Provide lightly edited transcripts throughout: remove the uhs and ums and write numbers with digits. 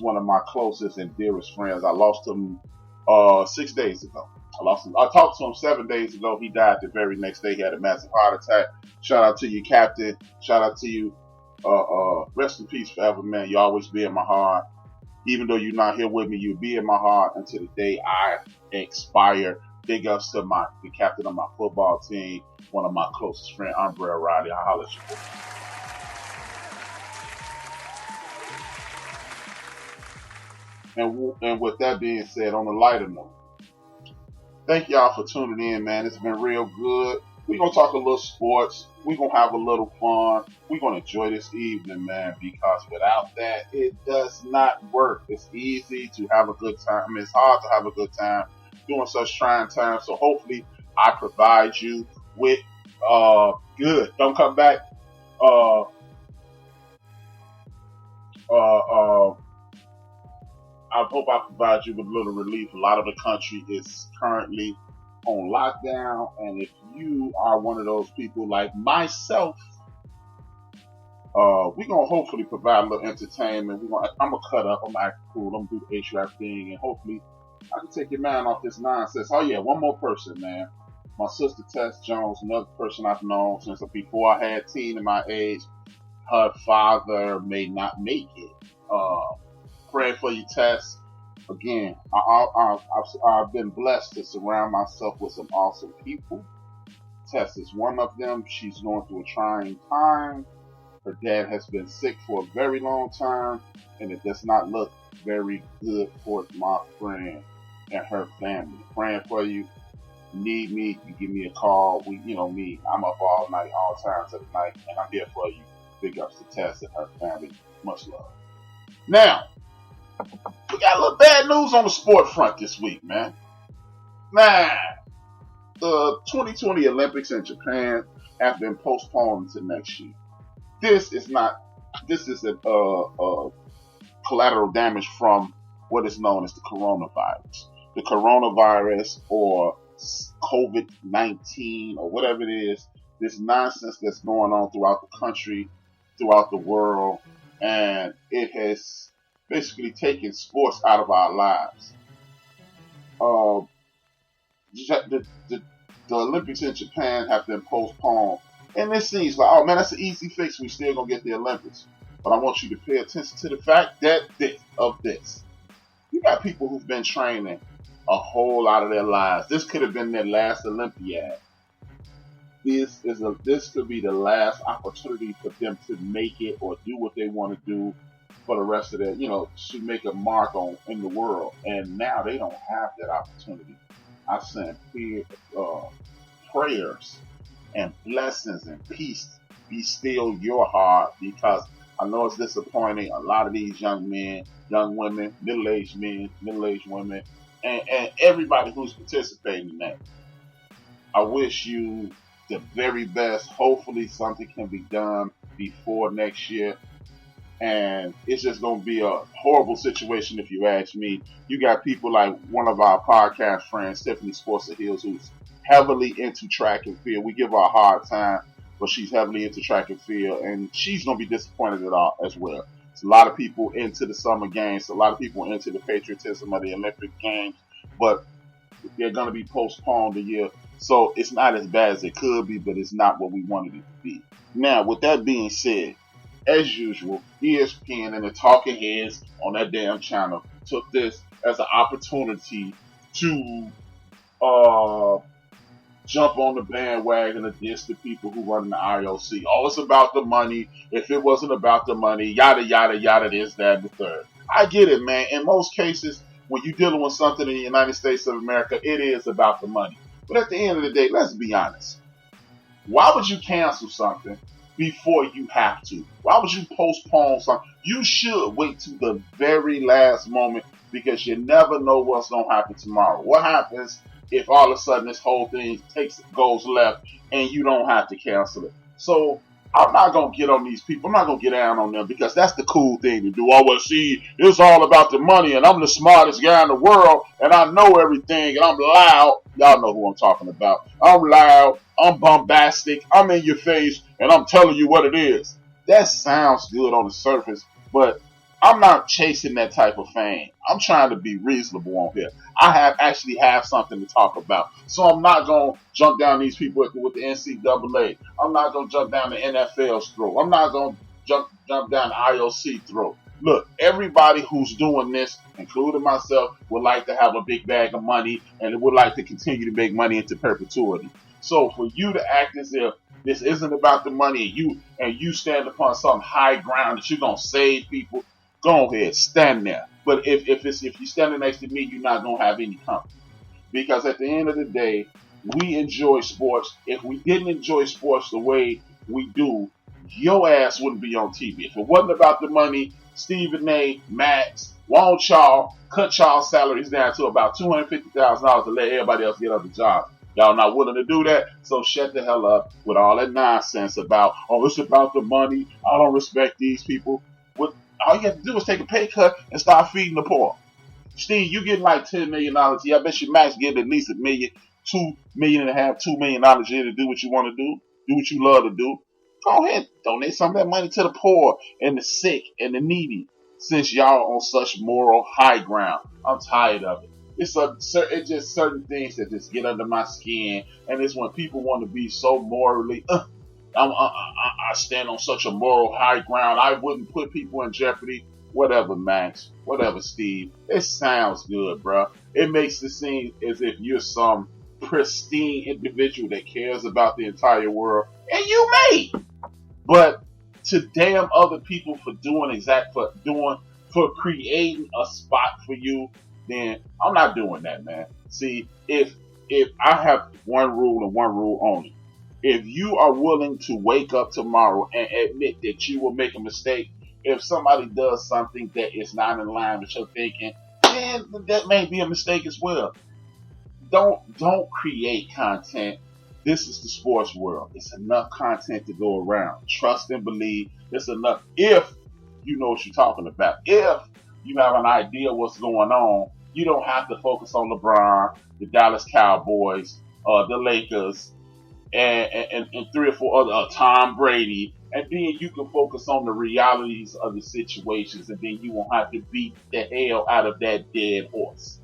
one of my closest and dearest friends. I lost him 6 days ago. I talked to him 7 days ago. He died the very next day. He had a massive heart attack. Shout out to you, Captain. Shout out to you. Rest in peace forever, man. You always be in my heart. Even though you're not here with me, you'll be in my heart until the day I expire. Big ups to the captain of my football team, one of my closest friends, Andre Riley. I'll holler at you. And with that being said, on a lighter note, thank y'all for tuning in, man. It's been real good. We're going to talk a little sports. We're going to have a little fun. We're going to enjoy this evening, man, because without that, it does not work. It's easy to have a good time. I mean, it's hard to have a good time during such trying times. So hopefully I provide you with good. Don't come back. I hope I provide you with a little relief. A lot of the country is currently on lockdown, and if you are one of those people like myself, we're gonna hopefully provide a little entertainment. I'm gonna cut up. I'm gonna act cool. I'm gonna do the HRap thing, and hopefully I can take your man off this nonsense. Oh yeah, one more person, man. My sister Tess Jones, another person I've known since before I had teen in my age. Her father may not make it. Praying for you, Tess. Again, I've been blessed to surround myself with some awesome people. Tess is one of them. She's going through a trying time. Her dad has been sick for a very long time, and it does not look very good for my friend and her family. Praying for you. Need me, you give me a call. Me, I'm up all night, all times of the night, and I'm here for you. Big ups to Tess and her family. Much love. Now, we got a little bad news on the sport front this week, man. Man, the 2020 Olympics in Japan have been postponed to next year. This is a collateral damage from what is known as the coronavirus. The coronavirus or COVID-19 or whatever it is, this nonsense that's going on throughout the country, throughout the world, and it has basically taking sports out of our lives. The Olympics in Japan have been postponed, and it seems like, oh man, that's an easy fix. We still gonna get the Olympics, but I want you to pay attention to the fact that you got people who've been training a whole lot of their lives. This could have been their last Olympiad. This could be the last opportunity for them to make it or do what they want to do for the rest of their, to make a mark in the world. And now they don't have that opportunity. I send prayers and blessings and peace be still your heart, because I know it's disappointing. A lot of these young men, young women, middle-aged men, middle-aged women, and everybody who's participating in that. I wish you the very best. Hopefully something can be done before next year. And it's just going to be a horrible situation if you ask me. You got people like one of our podcast friends, Tiffany Sports Hills, who's heavily into track and field. We give her a hard time, but she's heavily into track and field, and she's going to be disappointed as well. It's a lot of people into the summer games, a lot of people into the patriotism of the Olympic Games, but they're going to be postponed a year. So it's not as bad as it could be, but it's not what we wanted it to be. Now, with that being said, as usual, ESPN and the talking heads on that damn channel took this as an opportunity to jump on the bandwagon against the people who run the IOC. Oh, it's about the money. If it wasn't about the money, yada, yada, yada, this, that, and the third. I get it, man. In most cases, when you're dealing with something in the United States of America, it is about the money. But at the end of the day, let's be honest. Why would you cancel something before you have to? Why would you postpone something? You should wait to the very last moment, because you never know what's going to happen tomorrow. What happens if all of a sudden this whole thing goes left and you don't have to cancel it? So I'm not going to get on these people. I'm not going to get down on them, because that's the cool thing to do. Oh, well, see, it's all about the money, and I'm the smartest guy in the world, and I know everything, and I'm loud. Y'all know who I'm talking about. I'm loud, I'm bombastic, I'm in your face, and I'm telling you what it is. That sounds good on the surface, but I'm not chasing that type of fame. I'm trying to be reasonable on here. I actually have something to talk about. So I'm not going to jump down these people with the NCAA. I'm not going to jump down the NFL's throat. I'm not going to jump down the IOC throat. Look, everybody who's doing this, including myself, would like to have a big bag of money and would like to continue to make money into perpetuity. So for you to act as if this isn't about the money and you stand upon some high ground that you're gonna save people, go ahead, stand there. But if you're standing next to me, you're not gonna have any company. Because at the end of the day, we enjoy sports. If we didn't enjoy sports the way we do, your ass wouldn't be on TV. If it wasn't about the money, Stephen A., Max, won't y'all cut y'all salaries down to about $250,000 to let everybody else get other jobs? Y'all not willing to do that, so shut the hell up with all that nonsense about, oh, it's about the money. I don't respect these people. All you have to do is take a pay cut and start feeding the poor. Steve, you getting like $10 million. Yeah, I bet you Max getting at least $1 million, $2.5 million, $2 million a year to do what you want to do what you love to do. Go ahead, donate some of that money to the poor and the sick and the needy. Since y'all on such moral high ground, I'm tired of it. It's just certain things that just get under my skin, and it's when people want to be so morally. I stand on such a moral high ground. I wouldn't put people in jeopardy. Whatever, Max. Whatever, Steve. It sounds good, bro. It makes it seem as if you're some pristine individual that cares about the entire world, and you may. But to damn other people for for creating a spot for you, then I'm not doing that, man. See, if I have one rule and one rule only. If you are willing to wake up tomorrow and admit that you will make a mistake, if somebody does something that is not in line with your thinking, then that may be a mistake as well. Don't create content. This is the sports world. It's enough content to go around. Trust and believe. It's enough if you know what you're talking about. If you have an idea of what's going on, you don't have to focus on LeBron, the Dallas Cowboys, the Lakers, and 3 or 4 other, Tom Brady, and then you can focus on the realities of the situations, and then you won't have to beat the hell out of that dead horse.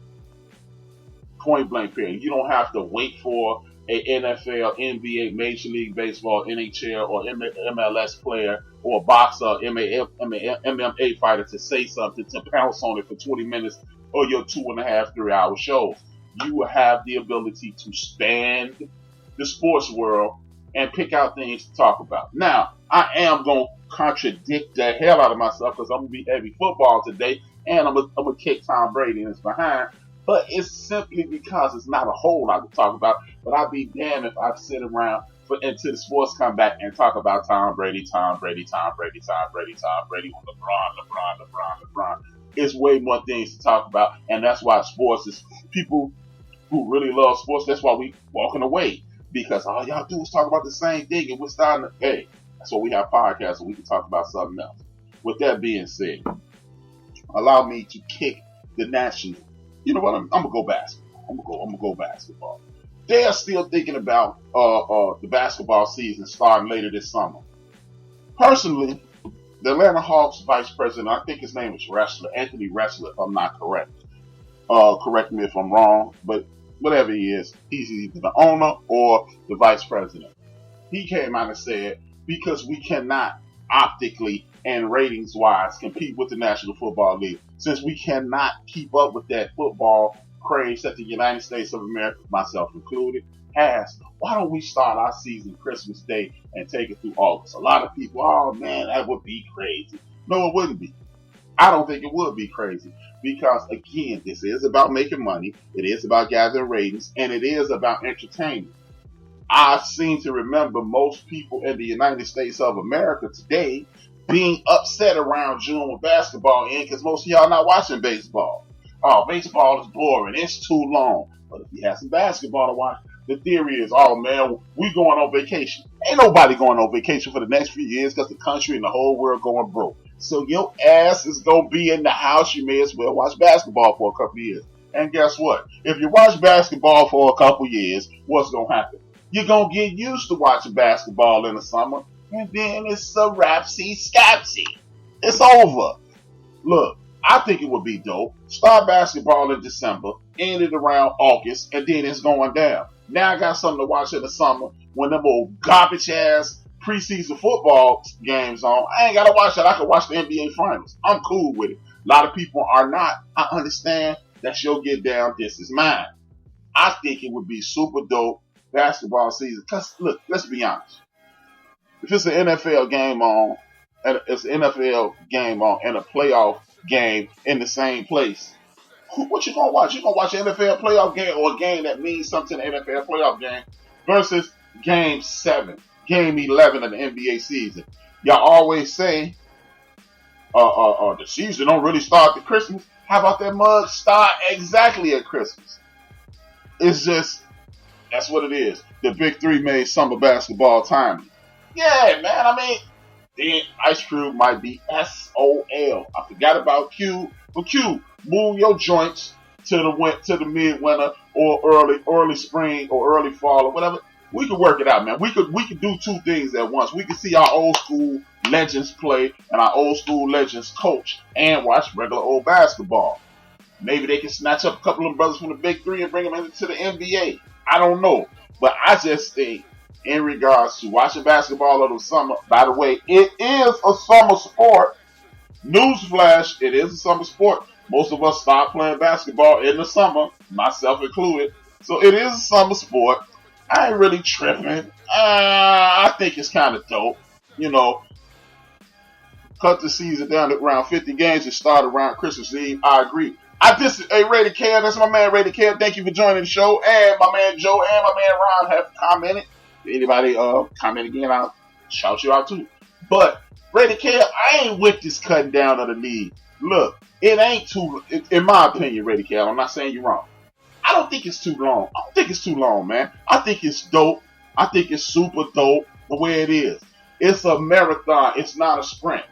Point blank period. You don't have to wait for a NFL, NBA, Major League Baseball, NHL, or MLS player or a boxer, MMA fighter to say something to pounce on it for 20 minutes or your 2.5, 3-hour shows. You will have the ability to span the sports world and pick out things to talk about. Now, I am going to contradict the hell out of myself because I'm going to be heavy football today, and I'm going to kick Tom Brady in his behind. But it's simply because it's not a whole lot to talk about. But I'd be damned if I sit around until the sports come back and talk about Tom Brady, when LeBron. It's way more things to talk about, and that's why sports is people who really love sports. That's why we walking away, because all y'all do is talk about the same thing, and we're starting to. Hey, that's why we have podcasts, so we can talk about something else. With that being said, allow me to kick the national. You know what? I'm gonna go basketball. I'm gonna go basketball. They are still thinking about the basketball season starting later this summer. Personally, the Atlanta Hawks vice president, I think his name is Anthony Ressler, if I'm not correct. Correct me if I'm wrong, but whatever he is, he's either the owner or the vice president. He came out and said, because we cannot optically and ratings wise compete with the National Football League, since we cannot keep up with that football craze that the United States of America, myself included, has, why don't we start our season Christmas Day and take it through August? A lot of people, oh man, that would be crazy. No, it wouldn't be. I don't think it would be crazy, because again, this is about making money, it is about gathering ratings, and it is about entertainment. I seem to remember most people in the United States of America today being upset around June with basketball in, because most of y'all not watching baseball. Oh, baseball is boring, it's too long. But if you have some basketball to watch, the theory is, oh man, we going on vacation. Ain't nobody going on vacation for the next few years, because the country and the whole world going broke. So your ass is going to be in the house. You may as well watch basketball for a couple of years. And guess what? If you watch basketball for a couple of years, what's going to happen? You're going to get used to watching basketball in the summer, and then it's a rapsy scapsy. It's over. Look, I think it would be dope. Start basketball in December, end it around August, and then it's going down. Now I got something to watch in the summer when them old garbage ass preseason football games on. I ain't gotta watch that. I can watch the NBA finals. I'm cool with it. A lot of people are not. I understand. That's your get down. This is mine. I think it would be super dope basketball season. Cause look, let's be honest. If it's an NFL game on, and it's an NFL game on, and a playoff game in the same place, what you gonna watch? You gonna watch an NFL playoff game or a game that means something to the NFL playoff game versus Game 7, Game 11 of the NBA season. Y'all always say, the season don't really start at Christmas. How about that mug start exactly at Christmas? It's just, that's what it is. The Big Three made summer basketball timely. Yeah, man. I mean, then Ice Cube might be SOL. I forgot about Q. But Q, move your joints to the midwinter or early spring or early fall or whatever. We could work it out, man. We could do two things at once. We could see our old school legends play and our old school legends coach and watch regular old basketball. Maybe they can snatch up a couple of brothers from the Big Three and bring them into the NBA. I don't know. But I just think in regards to watching basketball over the summer, by the way, it is a summer sport. Newsflash, it is a summer sport. Most of us start playing basketball in the summer, myself included. So it is a summer sport. I ain't really tripping. I think it's kind of dope. You know, cut the season down to around 50 games and start around Christmas Eve. I agree. Hey, Rated Kev, that's my man Rated Kev. Thank you for joining the show. And my man Joe and my man Ron have commented. If anybody comment again, I'll shout you out too. But Rated Kev, I ain't with this cutting down of the league. Look, it ain't too, in my opinion, Rated Kev, I'm not saying you're wrong. I don't think it's too long. I don't think it's too long, man. I think it's dope. I think it's super dope the way it is. It's a marathon. It's not a sprint.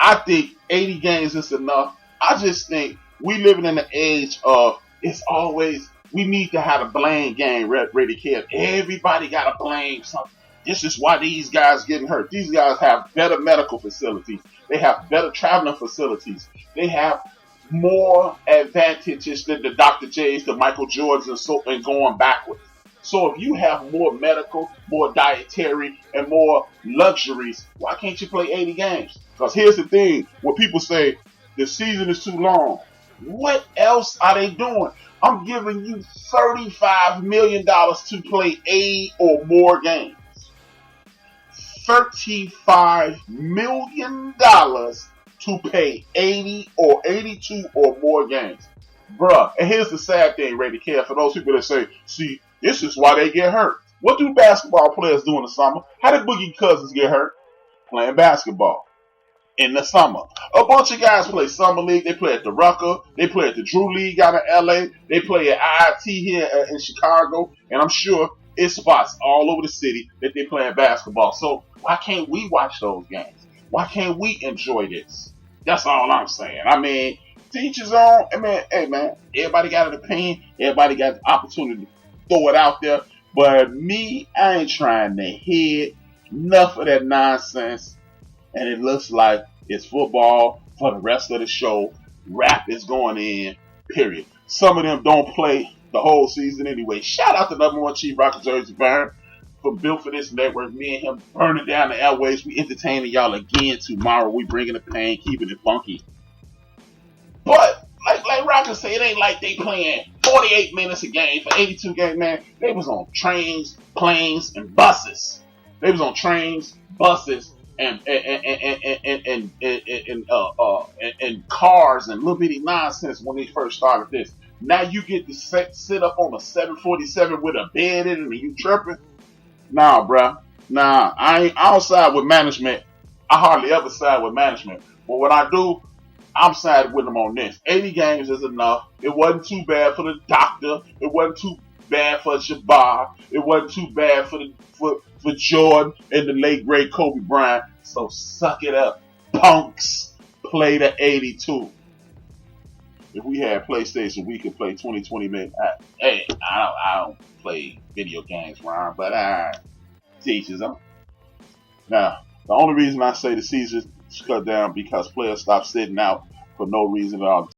I think 80 games is enough. I just think we living in the age of it's always, we need to have a blame game, Rated Kev. Everybody got to blame something. This is why these guys getting hurt. These guys have better medical facilities. They have better traveling facilities. They have more advantages than the Dr. J's, the Michael Jordans, and going backwards. So if you have more medical, more dietary, and more luxuries, why can't you play 80 games? Because here's the thing. When people say the season is too long, what else are they doing? I'm giving you $35 million to play 80 or more games. $35 million to pay 80 or 82 or more games. Bruh, and here's the sad thing, Rated Kev, for those people that say, see, this is why they get hurt. What do basketball players do in the summer? How did Boogie Cousins get hurt? Playing basketball in the summer. A bunch of guys play summer league. They play at the Rucker. They play at the Drew League out of LA. They play at IIT here in Chicago. And I'm sure it's spots all over the city that they playing basketball. So why can't we watch those games? Why can't we enjoy this? That's all I'm saying. I mean, teach his own. I mean, hey man, everybody got an opinion. Everybody got the opportunity to throw it out there. But me, I ain't trying to hear enough of that nonsense. And it looks like it's football for the rest of the show. Rap is going in, period. Some of them don't play the whole season anyway. Shout out to number one Chief Rocker Jersey Burn for Built for This Network. Me and him burning down the airways. We entertaining y'all again tomorrow. We bringing the pain, keeping it funky. But like Rocker said, it ain't like they playing 48 minutes a game for 82 games, man. They was on trains, planes, and buses. They was on trains, buses, and cars and little bitty nonsense when they first started this. Now you get to sit up on a 747 with a bed in it and you tripping? Nah, bruh. Nah, I don't side with management. I hardly ever side with management. But when I do, I'm siding with them on this. 80 games is enough. It wasn't too bad for the doctor. It wasn't too bad for Jabbar. It wasn't too bad for Jordan and the late great Kobe Bryant. So suck it up, punks. Play the 82. If we had PlayStation, we could play 20 minutes. I don't play video games, Ron, but I teaches them. Now, the only reason I say the cut down because players stop sitting out for no reason at all.